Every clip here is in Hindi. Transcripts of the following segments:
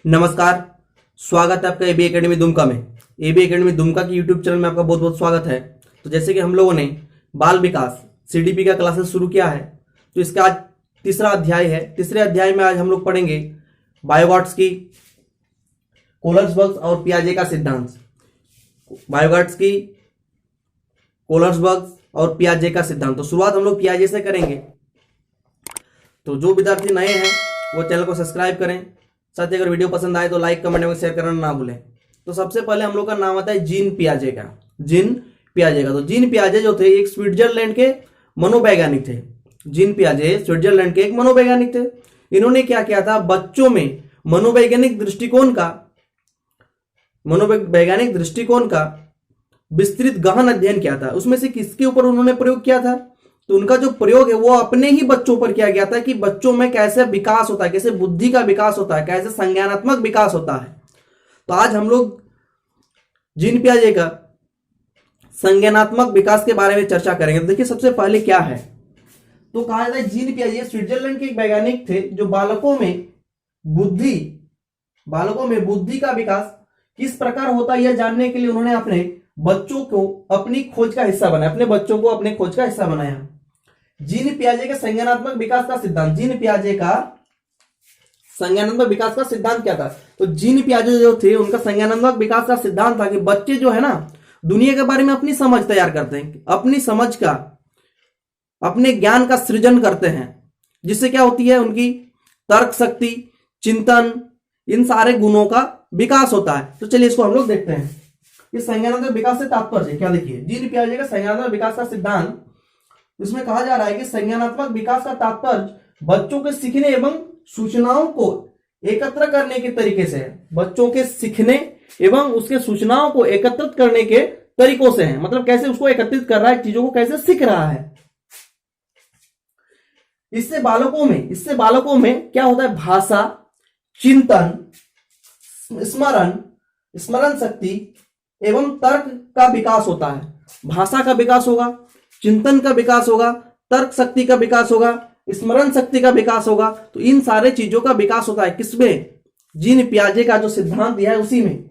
नमस्कार। स्वागत है आपका एबी एकेडमी दुमका में। एबी एकेडमी दुमका की यूट्यूब चैनल में आपका बहुत बहुत स्वागत है। तो जैसे कि हम लोगों ने बाल विकास सीडीपी का क्लासेस शुरू किया है, तो इसका आज तीसरा अध्याय है। तीसरे अध्याय में आज हम लोग पढ़ेंगे बायोगॉट्स्की, कोहलर्सबर्ग और पियाजे का सिद्धांत। बायोगॉट्स्की, कोहलर्सबर्ग और पियाजे का सिद्धांत। तो शुरुआत हम लोग पियाजे से करेंगे। तो जो विद्यार्थी नए हैं वो चैनल को सब्सक्राइब करें। साथ ही अगर वीडियो पसंद आए तो लाइक, कमेंट में शेयर करना ना भूलें। तो सबसे पहले हम लोग का नाम आता है जीन पियाजे का। जीन पियाजे का, तो जीन पियाजे जो थे एक स्विट्जरलैंड के मनोवैज्ञानिक थे। जीन पियाजे स्विट्जरलैंड के एक मनोवैज्ञानिक थे। इन्होंने क्या किया था, बच्चों में मनोवैज्ञानिक दृष्टिकोण का विस्तृत गहन अध्ययन किया था। उसमें से किसके ऊपर उन्होंने प्रयोग किया था, तो उनका जो प्रयोग है वो अपने ही बच्चों पर किया गया था कि बच्चों में कैसे विकास होता है, कैसे बुद्धि का विकास होता है, कैसे संज्ञानात्मक विकास होता है। तो आज हम लोग जीन पियाजे का संज्ञानात्मक विकास के बारे में चर्चा करेंगे। तो देखिए सबसे पहले क्या है, तो कहा जाता है जीन पियाजे स्विट्जरलैंड के एक वैज्ञानिक थे जो बालकों में बुद्धि का विकास किस प्रकार होता है यह जानने के लिए उन्होंने अपने बच्चों को अपनी खोज का हिस्सा बनाया। जीन पियाजे के संज्ञानात्मक विकास का सिद्धांत। जीन पियाजे का संज्ञानात्मक विकास का सिद्धांत क्या था, तो जीन पियाजे जो थे उनका संज्ञानात्मक विकास का सिद्धांत था कि बच्चे जो है ना दुनिया के बारे में अपनी समझ तैयार करते हैं, अपने ज्ञान का सृजन करते हैं, जिससे क्या होती है उनकी तर्क शक्ति, चिंतन, इन सारे गुणों का विकास होता है। तो चलिए इसको हम लोग देखते हैं। इस संज्ञानात्मक विकास से तात्पर्य क्या, देखिए जीन पियाजे का संज्ञानात्मक विकास का सिद्धांत, इसमें कहा जा रहा है कि संज्ञानात्मक विकास का तात्पर्य बच्चों के सीखने एवं सूचनाओं को एकत्र करने के तरीके से है। बच्चों के सीखने एवं उसके सूचनाओं को एकत्रित करने के तरीकों से है, मतलब कैसे उसको एकत्रित कर रहा है, चीजों को कैसे सीख रहा है। इससे बालकों में क्या होता है, भाषा, चिंतन, स्मरण शक्ति एवं तर्क का विकास होता है। भाषा का विकास होगा, चिंतन का विकास होगा, तर्क शक्ति का विकास होगा, स्मरण शक्ति का विकास होगा। तो इन सारे चीजों का विकास होता है किसमें, जीन पियाजे का जो सिद्धांत दिया है उसी में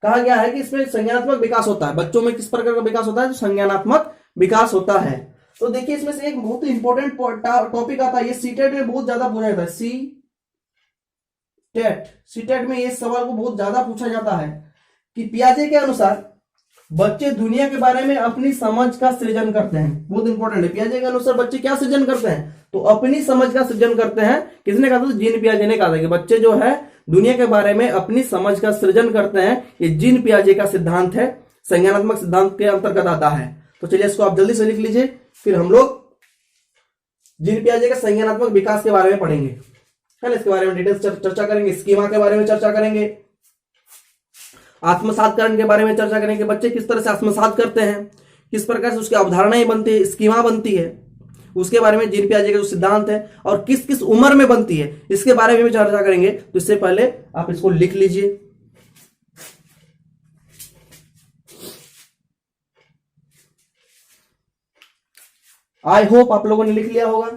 कहा गया है कि इसमें संज्ञानात्मक विकास होता है। बच्चों में किस प्रकार का विकास होता है, जो संज्ञानात्मक विकास होता है। तो देखिए इसमें से एक बहुत ही इंपॉर्टेंट टॉपिक आता है, ये सीटेट में बहुत ज्यादा पूछा जाता है। सीटेट में ये सवाल को बहुत ज्यादा पूछा जाता है कि पियाजे के अनुसार बच्चे दुनिया के बारे में अपनी समझ का सृजन करते हैं। बहुत इंपॉर्टेंट है, पियाजे के अनुसार बच्चे क्या सृजन करते हैं, तो अपनी समझ का सृजन करते हैं। किसने कहा था, तो जीन पियाजे ने कहा था कि बच्चे जो है दुनिया के बारे में अपनी समझ का सृजन करते हैं। ये जीन पियाजे का सिद्धांत है, संज्ञानात्मक सिद्धांत के अंतर्गत आता है। तो चलिए इसको आप जल्दी से लिख लीजिए, फिर हम लोग जीन पियाजे का संज्ञानात्मक विकास के बारे में पढ़ेंगे। है ना, इसके बारे में डिटेल्स चर्चा करेंगे, स्कीमा के बारे में चर्चा करेंगे, आत्मसातकरण के बारे में चर्चा करेंगे, बच्चे किस तरह से आत्मसात करते हैं, किस प्रकार से उसकी अवधारणाएं बनती है, स्कीमा बनती है, उसके बारे में जीन पियाजे का जो सिद्धांत है और किस किस उम्र में बनती है इसके बारे में भी चर्चा करेंगे। तो इससे पहले आप इसको लिख लीजिए। आई होप आप लोगों ने लिख लिया होगा।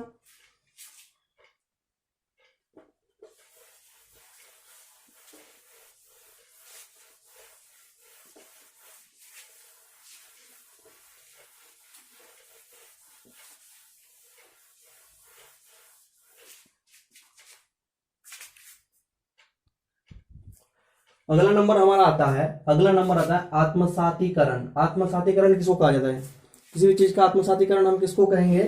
अगला नंबर आता है आत्मसातीकरण। आत्मसातीकरण किसको कहा जाता है, किसी भी चीज का आत्मसातीकरण हम किसको कहेंगे,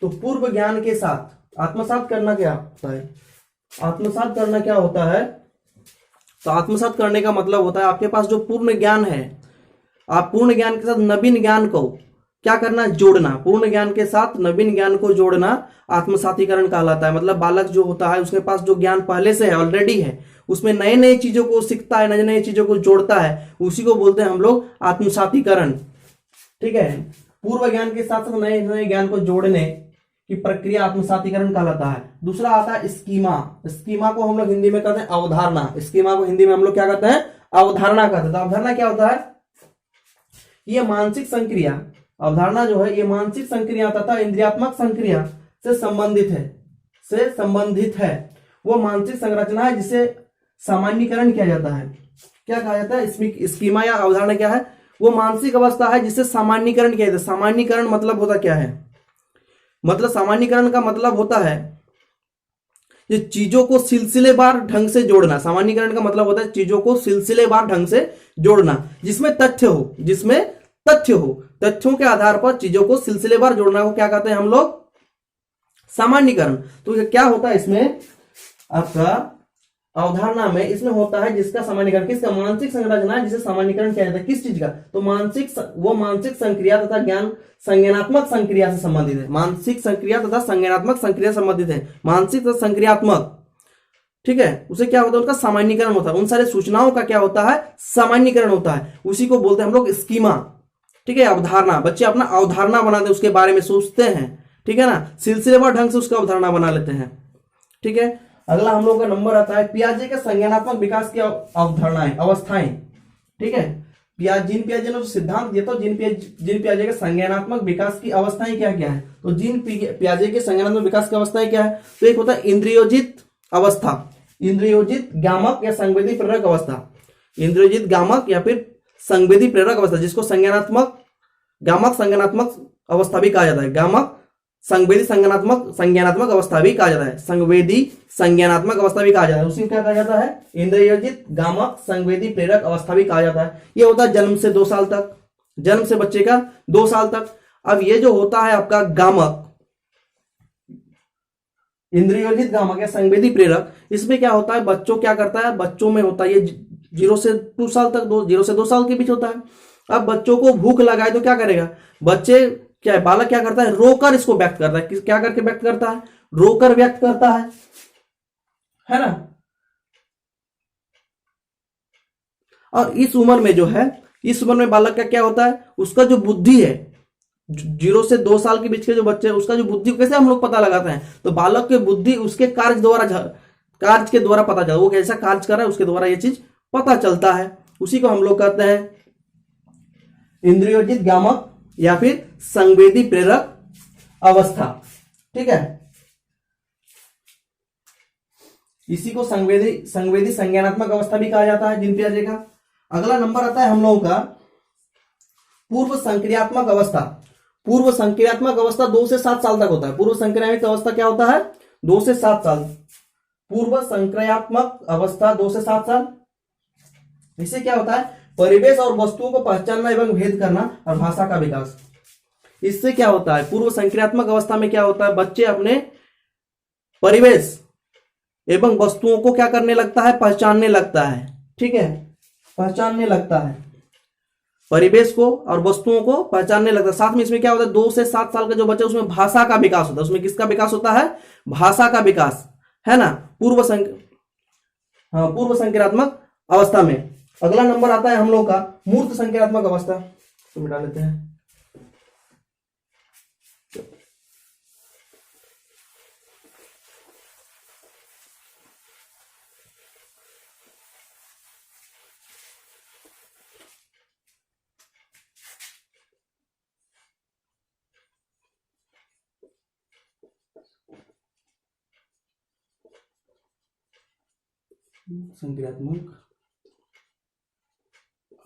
तो पूर्व ज्ञान के साथ आत्मसात करना क्या होता है। आत्मसात करना क्या होता है, तो आत्मसात करने का मतलब होता है आपके पास जो पूर्ण ज्ञान है, आप पूर्ण ज्ञान के साथ नवीन ज्ञान को क्या करना, जोड़ना। पूर्ण ज्ञान के साथ नवीन ज्ञान को जोड़ना आत्मसातीकरण कहलाता है। मतलब बालक जो होता है उसके पास जो ज्ञान पहले से है, ऑलरेडी है, उसमें नए नए चीजों को सीखता है, नए नए चीजों को जोड़ता है, उसी को बोलते हैं हम लोग आत्मसातीकरण। ठीक है, पूर्व ज्ञान के साथ साथ नए नए ज्ञान को जोड़ने की प्रक्रिया आत्मसातीकरण कहलाता है। दूसरा आता है स्कीमा। स्कीमा को हम लोग हिंदी में कहते हैं अवधारणा। स्कीमा को हिंदी में हम लोग क्या कहते हैं, अवधारणा कहते हैं। तो अवधारणा क्या होता है, ये मानसिक संक्रिया, अवधारणा जो है ये मानसिक संक्रिया तथा इंद्रियात्मक संक्रिया से संबंधित है। वो मानसिक संरचना है जिसे सामान्यीकरण किया जाता है। क्या कहा जाता है इसमें, स्कीमा या अवधारणा क्या है, वो मानसिक अवस्था है जिससे सामान्यीकरण किया जाता है। सामान्यीकरण मतलब होता क्या है, मतलब सामान्यीकरण का मतलब होता है ये चीजों को सिलसिलेवार ढंग से जोड़ना। सामान्यीकरण का मतलब होता है चीजों को सिलसिलेवार ढंग से जोड़ना, जिसमें तथ्य हो, जिसमें तथ्य हो, तथ्यों के आधार पर चीजों को सिलसिलेवार जोड़ना को क्या कहते हैं हम लोग, सामान्यीकरण। तो क्या होता है इसमें आपका अवधारणा में, इसमें होता है जिसका सामान्यीकरण, किसका, मानसिक संरचना है जिसे सामान्यीकरण किया जाता है। किस चीज का, तो वो मानसिक संक्रिया तथा ज्ञान संज्ञानात्मक संक्रिया से संबंधित है। मानसिक संक्रिया तथा संज्ञानात्मक संक्रिया से संबंधित है, मानसिक तथा संक्रियात्मक, ठीक है। उसे क्या होता है, उनका सामान्यीकरण होता है। उन सारे सूचनाओं का क्या होता है, सामान्यीकरण होता है। उसी को बोलते हैं हम लोग स्कीमा, ठीक है। अवधारणा, बच्चे अपना अवधारणा बनाते हैं, उसके बारे में सोचते हैं, ठीक है ना, सिलसिलेवार ढंग से उसका अवधारणा बना लेते हैं, ठीक है। अगला हम लोग का नंबर आता है पियाजे के संज्ञानात्मक विकास की अवधारणाएं, अवस्थाएं, ठीक है। जीन पियाजे ने सिद्धांत दिया, तो जीन पियाजे के संज्ञानात्मक विकास की अवस्थाएं क्या क्या है, तो जीन पियाजे के संज्ञानात्मक विकास की अवस्थाएं क्या है, तो एक होता है इंद्रियोजित अवस्था, इंद्रियोजित गामक या संवेदी प्रेरक अवस्था, इंद्रियोजित गामक या फिर संवेदी प्रेरक अवस्था, जिसको संज्ञानात्मक गामक संज्ञानात्मक अवस्था भी कहा जाता है। गामक संवेदी संज्ञानात्मक अवस्था भी कहा जाता है, संवेदी संज्ञानात्मक अवस्था भी कहा जाता है। उसी क्या कहा जाता है, इंद्रियोजित गामक संवेदी प्रेरक अवस्था भी कहा जाता है। ये होता है जन्म से 2 साल तक, जन्म से बच्चे का 2 साल तक। अब ये जो होता है आपका गामक, इंद्रियोजित गामक या संवेदी प्रेरक, इसमें क्या होता है, बच्चों क्या करता है, बच्चों में होता है ये 0 से 2 साल तक, 0 से 2 साल के बीच होता है। अब बच्चों को भूख लगाए तो क्या करेगा, बच्चे क्या है, बालक क्या करता है, रोकर इसको व्यक्त करता है। क्या करके व्यक्त करता है, रोकर व्यक्त करता है ना। और इस उम्र में जो है, इस उम्र में बालक का क्या होता है, उसका जो बुद्धि है, 0 से 2 साल के बीच के जो बच्चे हैं, उसका जो बुद्धि कैसे हम लोग पता लगाते हैं, तो बालक की बुद्धि उसके कार्य के द्वारा पता चलता है, वो कैसा कार्य कर रहा है उसके द्वारा ये चीज पता चलता है। उसी को हम लोग कहते हैं इंद्रियोजित गामक या फिर संवेदी प्रेरक अवस्था, ठीक है। इसी को संवेदी संज्ञानात्मक अवस्था भी कहा जाता है जीन पियाजे का। अगला नंबर आता है हम लोगों का पूर्व संक्रियात्मक अवस्था। पूर्व संक्रियात्मक अवस्था 2 से 7 साल तक होता है। पूर्व संक्रियात्मक अवस्था क्या होता है, 2 से 7 साल। पूर्व संक्रियात्मक अवस्था 2 से 7 साल। इससे क्या होता है, परिवेश और वस्तुओं को पहचानना एवं भेद करना और भाषा का विकास। इससे क्या होता है, पूर्व संक्रियात्मक अवस्था में क्या होता है, बच्चे अपने परिवेश एवं वस्तुओं को क्या करने लगता है, पहचानने लगता है, ठीक है, पहचानने लगता है, परिवेश को और वस्तुओं को पहचानने लगता है। साथ में इसमें क्या होता है, 2 से 7 साल का जो बच्चा, उसमें भाषा का विकास होता है। उसमें किसका विकास होता है, भाषा का विकास, है ना, पूर्व संक्रियात्मक अवस्था में। अगला नंबर आता है हम लोग का मूर्त संक्रियात्मक अवस्था, तो मिटा लेते हैं। संक्रियात्मक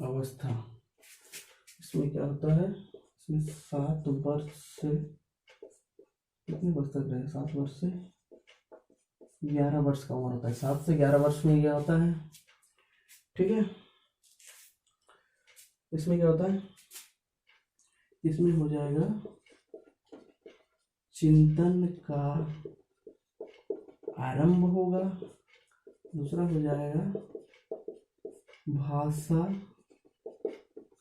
अवस्था, इसमें क्या होता है, इसमें 7 वर्ष से कितने वर्ष तक रहे, 7 वर्ष से 11 वर्ष का उम्र होता है। 7 से 11 वर्ष में यह होता है, ठीक है। इसमें क्या होता है, इसमें हो जाएगा चिंतन का आरंभ होगा, दूसरा हो जाएगा भाषा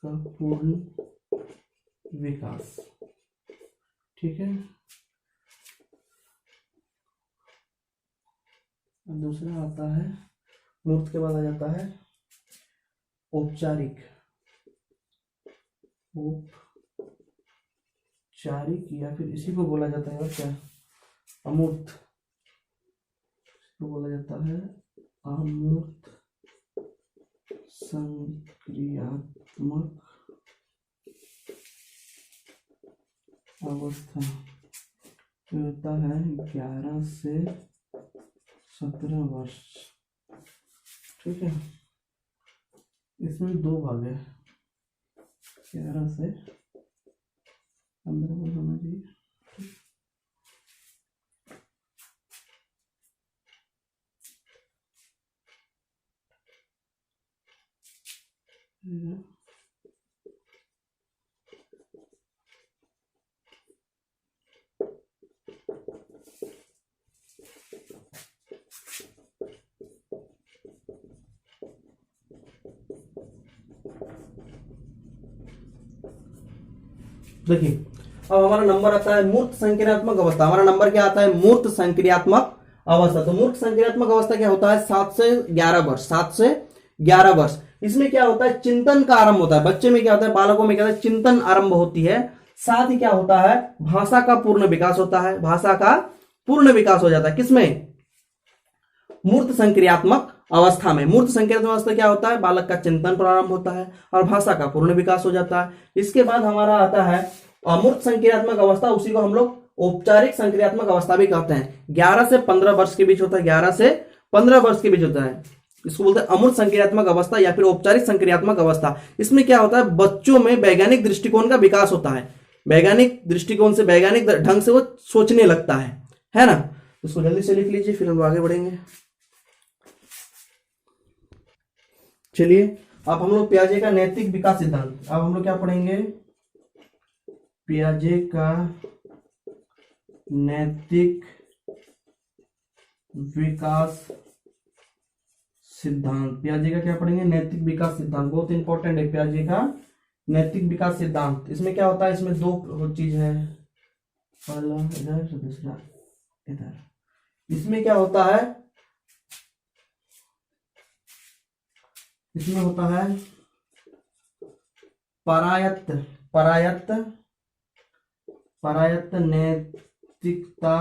का पूर्ण विकास, ठीक है। दूसरा आता है, मूर्त के बाद आ जाता है औपचारिक या फिर इसी को बोला जाता है क्या, अमूर्त, इसको बोला जाता है अमूर्त संक्रियात्मक अवस्था। होता है 11 से 17 वर्ष ठीक है, इसमें 2 भाग है, 11 से 15 वर्ष होना चाहिए। देखिए अब हमारा नंबर आता है मूर्त संक्रियात्मक अवस्था। हमारा नंबर क्या आता है? मूर्त संक्रियात्मक अवस्था। तो मूर्त संक्रियात्मक अवस्था क्या होता है? 7 से 11 वर्ष, 7 से 11 वर्ष। इसमें क्या होता है? चिंतन का आरंभ होता है। बच्चे में क्या होता है? बालकों में क्या होता है? चिंतन आरंभ होती है। साथ ही क्या होता है? भाषा का पूर्ण विकास होता है। भाषा का पूर्ण विकास हो जाता है। किसमें? मूर्त संक्रियात्मक अवस्था में। मूर्त संक्रियात्मक अवस्था क्या होता है? बालक का चिंतन प्रारंभ होता है और भाषा का पूर्ण विकास हो जाता है। इसके बाद हमारा आता है अमूर्त संक्रियात्मक अवस्था। उसी को हम लोग औपचारिक संक्रियात्मक अवस्था भी कहते हैं। 11 से 15 वर्ष के बीच होता है। 11 से 15 वर्ष के बीच होता है। इसको बोलते हैं अमूर्त संक्रियात्मक अवस्था या फिर औपचारिक संक्रियात्मक अवस्था। इसमें क्या होता है? बच्चों में वैज्ञानिक दृष्टिकोण का विकास होता है। वैज्ञानिक दृष्टिकोण से, वैज्ञानिक ढंग से वो सोचने लगता है ना। इसको जल्दी से लिख लीजिए, फिर हम आगे बढ़ेंगे। चलिए अब हम लोग पियाजे का नैतिक विकास सिद्धांत। अब हम लोग क्या पढ़ेंगे? पियाजे का नैतिक विकास सिद्धांत। पियाजे का क्या पढ़ेंगे? नैतिक विकास सिद्धांत। बहुत इंपॉर्टेंट है पियाजे का नैतिक विकास सिद्धांत। इसमें क्या होता है? इसमें 2 चीज है, पहला इधर, दूसरा इधर। इसमें क्या होता है? इसमें होता है परायत्त नैतिकता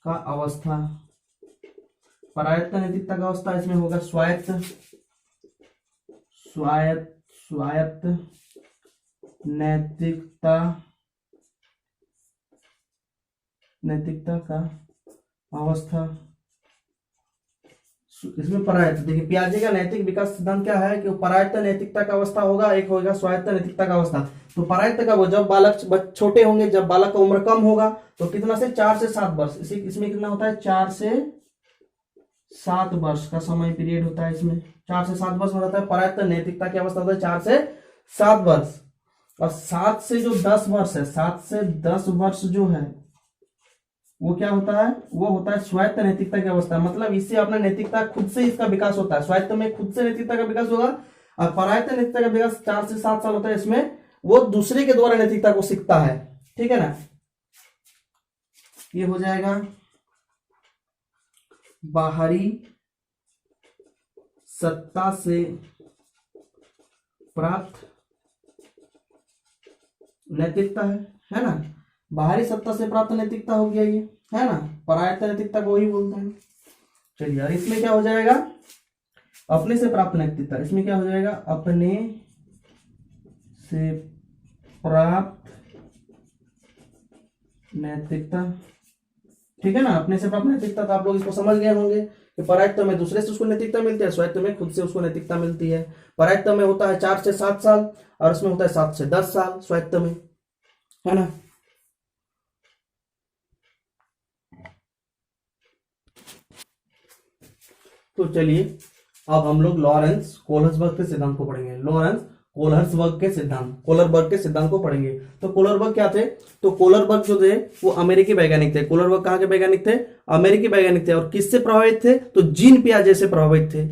का अवस्था। परायत्त नैतिकता का अवस्था। इसमें होगा स्वायत्त नैतिकता का अवस्था। इसमें परायत्त, देखिए पियाजे का नैतिक विकास सिद्धांत क्या है कि परायत्त नैतिकता का अवस्था होगा, एक होगा स्वायत्त नैतिकता का अवस्था। तो परायत्त का वो जब बालक छोटे होंगे, जब बालक का उम्र कम होगा, तो कितना से 4 से 7 वर्ष। इसमें कितना होता है? 4 से 7 वर्ष का समय पीरियड होता है। इसमें 4 से 7 वर्ष हो जाता है। परायत्त नैतिकता की अवस्था होता है 4 से 7 वर्ष। और 7 से जो 10 वर्ष है, 7 से 10 वर्ष जो है वो क्या होता है? वो होता है स्वायत्त नैतिकता की अवस्था। मतलब इससे अपना नैतिकता खुद से इसका विकास होता है। स्वायत्त में खुद से नैतिकता का विकास होगा और परायत्त नैतिकता का विकास 4 से 7 साल होता है। इसमें वो दूसरे के द्वारा नैतिकता को सीखता है। ठीक है ना। ये हो जाएगा बाहरी सत्ता से प्राप्त नैतिकता है ना। बाहरी सत्ता से प्राप्त नैतिकता हो गया ये, है ना। परायत्त नैतिकता को वही बोलते हैं। चलिए, और इसमें क्या हो जाएगा? अपने से प्राप्त नैतिकता। इसमें क्या हो जाएगा? अपने से प्राप्त नैतिकता। ठीक है ना। अपने से प्राप्त नैतिकता, तो आप लोग इसको समझ गए होंगे कि परायत्त में दूसरे से उसको नैतिकता मिलती है, स्वायत्त में खुद से उसको नैतिकता मिलती है। परायत्त में होता है 4 से 7 साल और उसमें होता है 7 से 10 साल स्वायत्त में, है ना। तो चलिए अब हम लोग लॉरेंस कोहलरबर्ग के सिद्धांत को पढ़ेंगे। लॉरेंस कोहलरबर्ग के सिद्धांत को पढ़ेंगे। तो कोहलरबर्ग क्या थे? तो कोहलरबर्ग जो थे वो अमेरिकी वैज्ञानिक थे। कोहलरबर्ग कहाँ के वैज्ञानिक थे? अमेरिकी वैज्ञानिक थे। और किससे प्रभावित थे? तो जीन पियाजे से प्रभावित थे।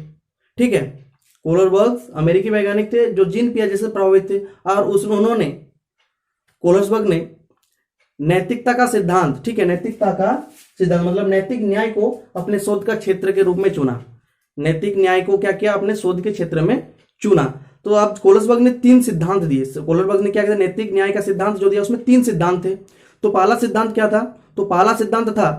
ठीक है। कोहलरबर्ग अमेरिकी वैज्ञानिक थे जो जीन पियाजे से प्रभावित थे। और उन्होंने कोहलरबर्ग ने नैतिकता का सिद्धांत, ठीक है, नैतिकता का सिद्धांत मतलब नैतिक न्याय को अपने शोध का क्षेत्र के रूप में चुना। नैतिक न्याय को क्या किया? अपने शोध के क्षेत्र में चुना। तो अब कोहलरबर्ग ने 3 सिद्धांत दिए। कोहलरबर्ग ने क्या किया? नैतिक न्याय का सिद्धांत जो दिया उसमें 3 सिद्धांत थे। तो पहला सिद्धांत क्या था? तो पहला सिद्धांत था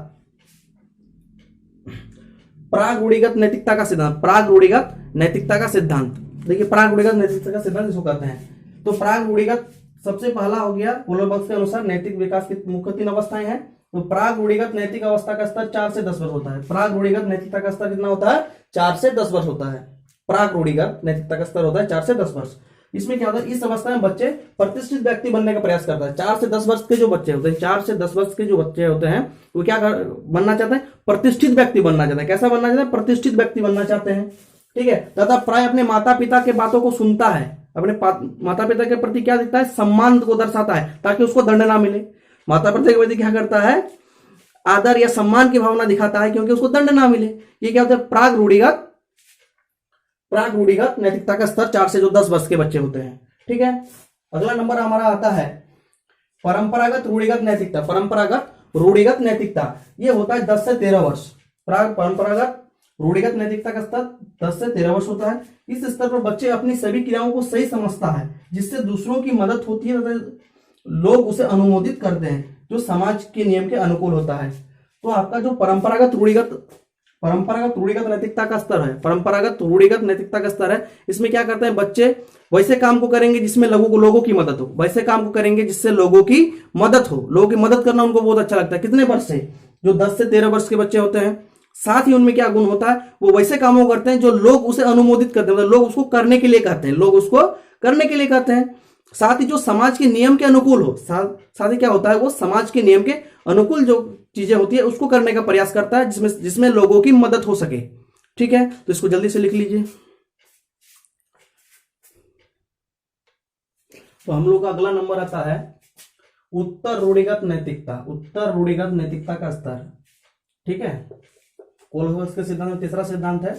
प्राग रूढ़िगत नैतिकता का सिद्धांत। प्राग रूढ़िगत नैतिकता का सिद्धांत। देखिए, प्राग रूढ़िगत नैतिकता का सिद्धांत इसको कहते हैं। तो प्राग रूढ़िगत सबसे पहला हो गया कोहलरबर्ग के अनुसार नैतिक विकास की मुख्य 3 अवस्थाएं हैं। तो प्राग रूढ़िगत नैतिक अवस्था का स्तर 4 से 10 वर्ष होता है। प्राग रूढ़िगत नैतिकता का स्तर कितना होता है? 4 से 10 वर्ष होता है। प्राग रूढ़िगत नैतिकता का स्तर होता है 4 से 10 वर्ष। इसमें क्या होता है, इस अवस्था में बच्चे प्रतिष्ठित व्यक्ति बनने का प्रयास करता है। 4 से 10 वर्ष के जो बच्चे होते हैं, 4 से 10 वर्ष के जो बच्चे होते हैं, वो क्या बनना चाहते हैं? प्रतिष्ठित व्यक्ति बनना चाहते हैं। कैसा बनना चाहते हैं? प्रतिष्ठित व्यक्ति बनना चाहते हैं। ठीक है, तथा प्राय अपने माता पिता के बातों को सुनता है, अपने माता पिता के प्रति क्या दिखता है? सम्मान को दर्शाता है, ताकि उसको दंड ना मिले। माता पिता के प्रति क्या करता है? आदर या सम्मान की भावना दिखाता है, क्योंकि उसको दंड ना मिले। ये क्या होता है? प्राग रूढ़िगत नैतिकता का स्तर 4 से जो 10 वर्ष के बच्चे होते हैं। ठीक है, अगला नंबर हमारा आता है परंपरागत रूढ़िगत नैतिकता। परंपरागत रूढ़िगत नैतिकता ये होता है 10 से 13 वर्ष। परंपरागत रूढ़िगत नैतिकता का स्तर 10 से 13 वर्ष होता है। इस स्तर पर बच्चे अपनी सभी क्रियाओं को सही समझता है, जिससे दूसरों की मदद होती है तथा लोग उसे अनुमोदित करते हैं, जो समाज के नियम के अनुकूल होता है। तो आपका जो परंपरागत रूढ़िगत नैतिकता का स्तर है, परंपरागत रूढ़िगत नैतिकता का स्तर है, इसमें क्या करते हैं बच्चे? वैसे काम को करेंगे जिसमें लोगों की मदद हो, वैसे काम को करेंगे जिससे लोगों की मदद हो। लोगों की मदद करना उनको बहुत अच्छा लगता है। कितने वर्ष से? जो 10 से 13 वर्ष के बच्चे होते हैं। साथ ही उनमें क्या गुण होता है? वो वैसे कामों करते हैं जो लोग उसे अनुमोदित करते हैं, मतलब लोग उसको करने के लिए कहते हैं, लोग उसको करने के लिए कहते हैं। साथ ही जो समाज के नियम के अनुकूल हो, साथ ही क्या होता है? वो समाज के नियम के अनुकूल जो चीजें होती है उसको करने का प्रयास करता है, जिसमें लोगों की मदद हो सके। ठीक है, तो इसको जल्दी से लिख लीजिए। तो हम लोग का अगला नंबर आता है उत्तर रूढ़िगत नैतिकता। उत्तर रूढ़िगत नैतिकता का स्तर। ठीक है, कोलबर्ग के सिद्धांत में तीसरा सिद्धांत है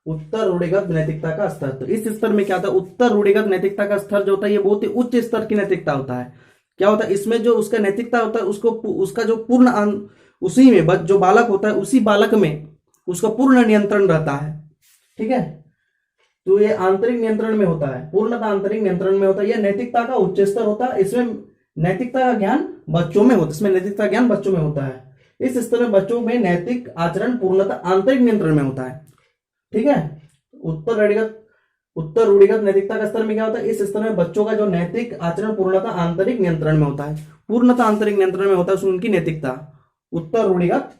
उत्तर रूढ़िगत नैतिकता का स्तर। तो इस स्तर में क्या होता है? उत्तर रूढ़िगत नैतिकता का स्तर जो होता है ये बहुत ही उच्च स्तर की नैतिकता होता है। क्या होता है इसमें? जो उसका नैतिकता होता है उसका जो पूर्ण उसी में जो बालक होता है, उसी बालक में उसका पूर्ण नियंत्रण रहता है। ठीक है, तो ये आंतरिक नियंत्रण में होता है, पूर्णतः आंतरिक नियंत्रण में होता है। यह नैतिकता का उच्च स्तर होता है। इसमें नैतिकता का ज्ञान बच्चों में होता है। इसमें नैतिकता ज्ञान बच्चों में होता है। इस स्तर में बच्चों में नैतिक आचरण पूर्णतः आंतरिक नियंत्रण में होता है। ठीक है, उत्तर रूढ़िगत नैतिकता का स्तर में क्या होता है? इस स्तर में बच्चों का जो नैतिक आचरण पूर्णतः आंतरिक नियंत्रण में होता है, पूर्णतः आंतरिक नियंत्रण में होता है उनकी नैतिकता। उत्तर रूढ़िगत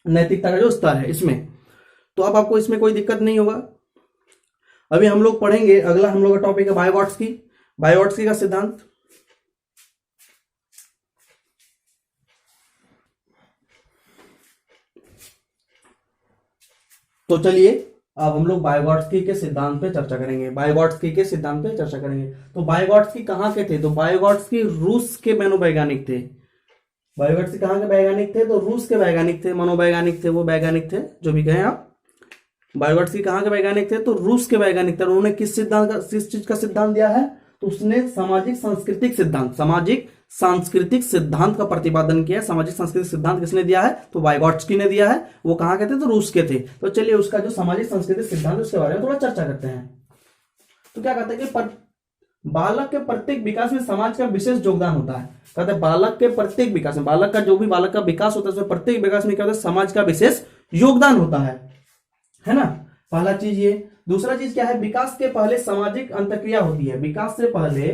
नैतिकता का जो स्तर है इसमें, तो अब आपको इसमें कोई दिक्कत नहीं होगा। अभी हम लोग पढ़ेंगे, अगला हम लोग का टॉपिक है बायोट्सकी का सिद्धांत। तो चलिए अब हम लोग बायोट्सकी के सिद्धांत पे चर्चा करेंगे। तो बायोट्सकी कहाँ के थे? तो बायोट्सकी रूस के मनोवैज्ञानिक थे। बायोट्सकी कहाँ के वैज्ञानिक थे? तो रूस के वैज्ञानिक थे, मनोवैज्ञानिक थे, वो वैज्ञानिक थे जो भी कहें आप। बायोट्सकी कहाँ के वैज्ञानिक थे? तो रूस के वैज्ञानिक थे। उन्होंने किस चीज का सिद्धांत दिया है? तो उसने सामाजिक सांस्कृतिक सिद्धांत का प्रतिपादन किया। सामाजिक सांस्कृतिक सिद्धांत किसने दिया है? तो बायोट्सकी ने दिया है। वो कहाँ के थे? तो रूस के थे। तो चलिए उसका जो सामाजिक सांस्कृतिक सिद्धांत है उसके बारे में थोड़ा चर्चा करते हैं। तो क्या कहते हैं कि बालक के प्रत्येक विकास में समाज का विशेष योगदान होता है। कहते हैं बालक के प्रत्येक विकास में, बालक का विकास होता है उसमें प्रत्येक विकास में क्या होता है? समाज का विशेष योगदान होता है ना। पहला चीज ये। दूसरा चीज क्या है? विकास के पहले सामाजिक अंतक्रिया होती है। विकास से पहले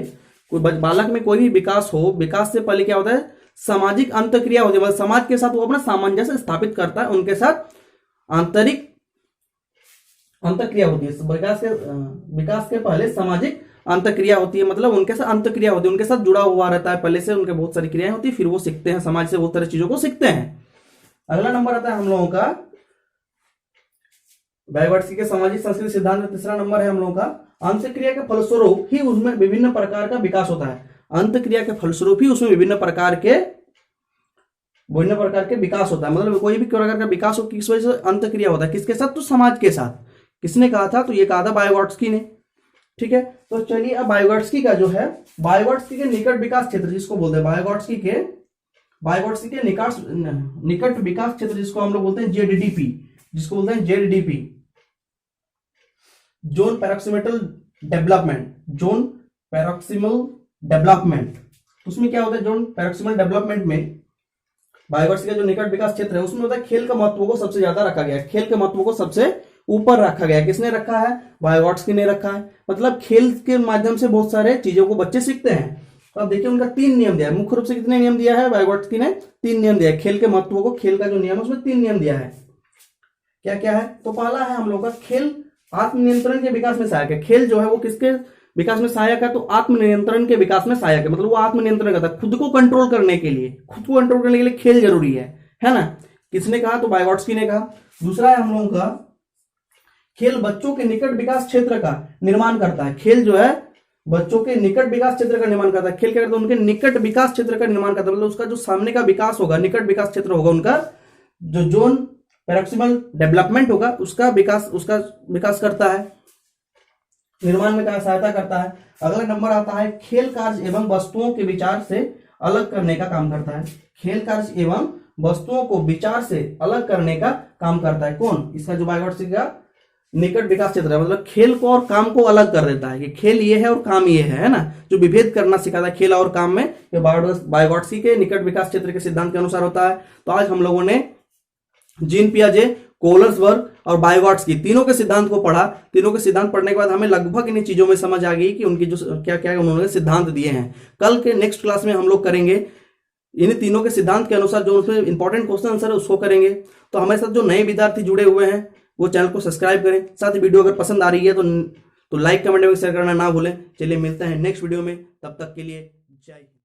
कोई बालक में कोई भी विकास हो, विकास से पहले क्या होता है? सामाजिक अंतक्रिया होती है, मतलब समाज के साथ वो अपना सामंजस्य स्थापित करता है, उनके साथ आंतरिक अंतक्रिया होती है। विकास के पहले सामाजिक अंतक्रिया होती है, मतलब उनके साथ अंतक्रिया होती है, उनके साथ जुड़ा हुआ रहता है, पहले से उनके बहुत सारी क्रियाएं होती है, फिर वो सीखते हैं, समाज से बहुत सारी चीजों को सीखते हैं। अगला नंबर आता है हम लोगों का बायोट्सकी के सामाजिक सांस्कृतिक सिद्धांत में तीसरा नंबर है हम लोगों का अंतक्रिया के फलस्वरूप ही उसमें विभिन्न प्रकार का विकास होता है। अंतक्रिया के फलस्वरूप ही उसमें विभिन्न प्रकार के विकास होता है, मतलब कोई भी प्रकार का विकास हो किस वजह से? अंतक्रिया होता है। किसके साथ? तो समाज के साथ। किसने कहा था? तो ये कहा था बायोट्सकी ने। ठीक है, तो चलिए अब बायोट्सकी का जो है बायोट्सकी के निकट विकास क्षेत्र जिसको बोलते हैं बायोट्सकी के निकट विकास क्षेत्र जिसको हम लोग बोलते हैं जेडडीपी, जोन पैरोक्सिमल डेवलपमेंट। उसमें क्या होता है? जोन पैरोक्सिमल डेवलपमेंट में बायोट्सकी का जो निकट विकास क्षेत्र है उसमें होता है खेल का महत्व को सबसे ज्यादा रखा गया है। खेल के महत्व को सबसे ऊपर रखा गया है। किसने रखा है? बायोट्सकी ने रखा है। मतलब खेल के माध्यम से बहुत सारे चीजों को बच्चे सीखते हैं। तो अब देखिए उनका 3 नियम दिया है। मुख्य रूप से कितने नियम दिया है वाइगोट्स्की ने? 3 नियम दिया है। खेल के महत्व को, खेल का जो नियम है उसमें 3 नियम दिया है। क्या क्या है? तो पहला है हम लोग का खेल आत्मनियंत्रण के विकास में सहायक है। खेल जो है वो किसके विकास में सहायक है? तो आत्मनियंत्रण के विकास में सहायक है। मतलब वो आत्मनियंत्रण करता है, खुद को कंट्रोल करने के लिए, खुद को कंट्रोल करने के लिए खेल जरूरी है ना? किसने कहा? तो वाइगोट्स्की ने कहा। दूसरा है हम लोगों का खेल बच्चों के निकट विकास क्षेत्र का निर्माण करता है। खेल जो है बच्चों के निकट विकास क्षेत्र का निर्माण करता है। खेल क्या करता है? उनके निकट विकास क्षेत्र का निर्माण करता है। मतलब उसका जो सामने का विकास होगा, निकट विकास क्षेत्र होगा उनका, जो जोन पैरोक्सिमल डेवलपमेंट होगा उसका विकास करता है, निर्माण में सहायता करता है। अगला नंबर आता है खेल कार्य एवं वस्तुओं के विचार से अलग करने का काम करता है। खेल कार्य एवं वस्तुओं को विचार से अलग करने का काम करता है। कौन? इसका जो वाइगोट्स्की का निकट विकास क्षेत्र है, मतलब खेल को और काम को अलग कर देता है कि खेल ये है और काम ये है ना? जो विभेद करना सिखाता है खेल और काम में, ये वाइगोट्स्की के निकट विकास क्षेत्र के सिद्धांत के अनुसार होता है। तो आज हम लोगों ने जीन पियाजे, कोहलर्सबर्ग और वाइगोट्स्की तीनों के सिद्धांत को पढ़ा। तीनों के सिद्धांत पढ़ने के बाद हमें लगभग इन चीजों में समझ आ गई कि उनकी जो क्या क्या उन्होंने सिद्धांत दिए हैं। कल के नेक्स्ट क्लास में हम लोग करेंगे इन तीनों के सिद्धांत के अनुसार जो उसमें इंपॉर्टेंट क्वेश्चन आंसर है उसको करेंगे। तो हमारे साथ जो नए विद्यार्थी जुड़े हुए हैं वो चैनल को सब्सक्राइब करें। साथ ही वीडियो अगर पसंद आ रही है तो लाइक, कमेंट में शेयर करना ना भूलें। चलिए मिलते हैं नेक्स्ट वीडियो में, तब तक के लिए जय हिंद।